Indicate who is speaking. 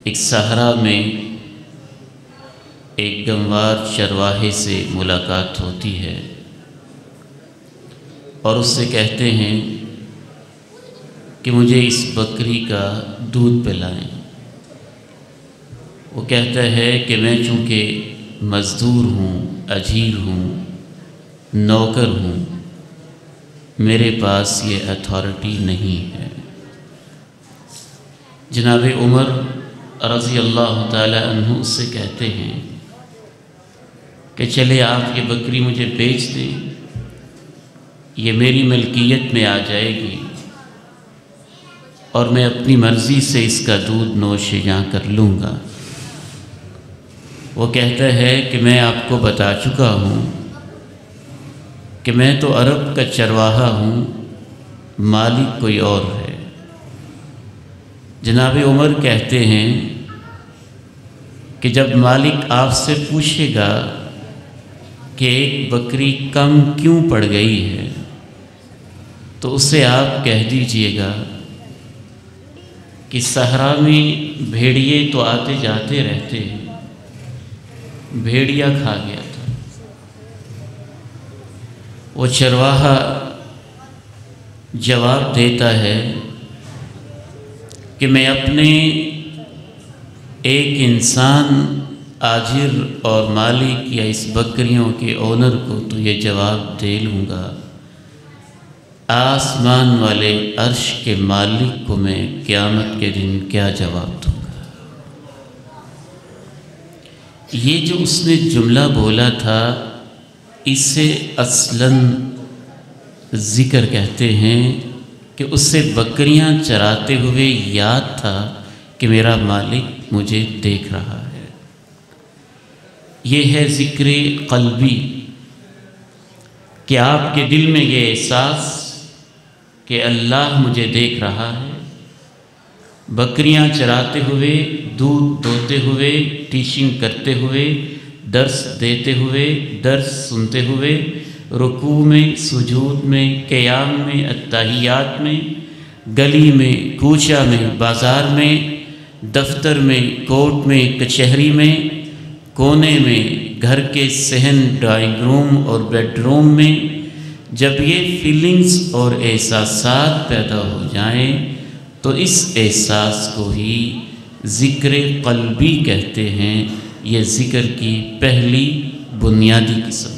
Speaker 1: ایک صحرا میں ایک گنوار چرواہے سے ملاقات ہوتی ہے اور اس سے کہتے ہیں کہ مجھے اس بکری کا دودھ پلائیں۔ وہ کہتا ہے کہ میں چونکہ مزدور ہوں، اجیر ہوں، نوکر ہوں، میرے پاس یہ اتھارٹی نہیں ہے۔ جناب عمر رضی اللہ تعالی عنہ اس سے کہتے ہیں کہ چلے آپ یہ بکری مجھے بیچ دیں، یہ میری ملکیت میں آ جائے گی اور میں اپنی مرضی سے اس کا دودھ نوش جاں کر لوں گا۔ وہ کہتا ہے کہ میں آپ کو بتا چکا ہوں کہ میں تو عرب کا چرواہا ہوں، مالک کوئی اور ہے۔ جناب عمر کہتے ہیں کہ جب مالک آپ سے پوچھے گا کہ ایک بکری کم کیوں پڑ گئی ہے تو اسے آپ کہہ دیجئے گا کہ صحرا میں بھیڑیے تو آتے جاتے رہتے ہیں، بھیڑیا کھا گیا تھا۔ وہ چرواہا جواب دیتا ہے کہ میں اپنے ایک انسان آجر اور مالک یا اس بکریوں کے اونر کو تو یہ جواب دے لوں گا، آسمان والے عرش کے مالک کو میں قیامت کے دن کیا جواب دوں گا۔ یہ جو اس نے جملہ بولا تھا اسے اصلاً ذکر کہتے ہیں کہ اس سے بکریاں چراتے ہوئے یاد تھا کہ میرا مالک مجھے دیکھ رہا ہے۔ یہ ہے ذکر قلبی کہ آپ کے دل میں یہ احساس کہ اللہ مجھے دیکھ رہا ہے۔ بکریاں چراتے ہوئے، دودھ دوتے ہوئے، ٹیچنگ کرتے ہوئے، درس دیتے ہوئے، درس سنتے ہوئے، رکوع میں، سجود میں، قیام میں، اتحیات میں، گلی میں، کوچہ میں، بازار میں، دفتر میں، کورٹ میں، کچہری میں، کونے میں، گھر کے صحن، ڈرائنگ روم اور بیڈ روم میں جب یہ فیلنگز اور احساسات پیدا ہو جائیں تو اس احساس کو ہی ذکر قلبی کہتے ہیں۔ یہ ذکر کی پہلی بنیادی قسم۔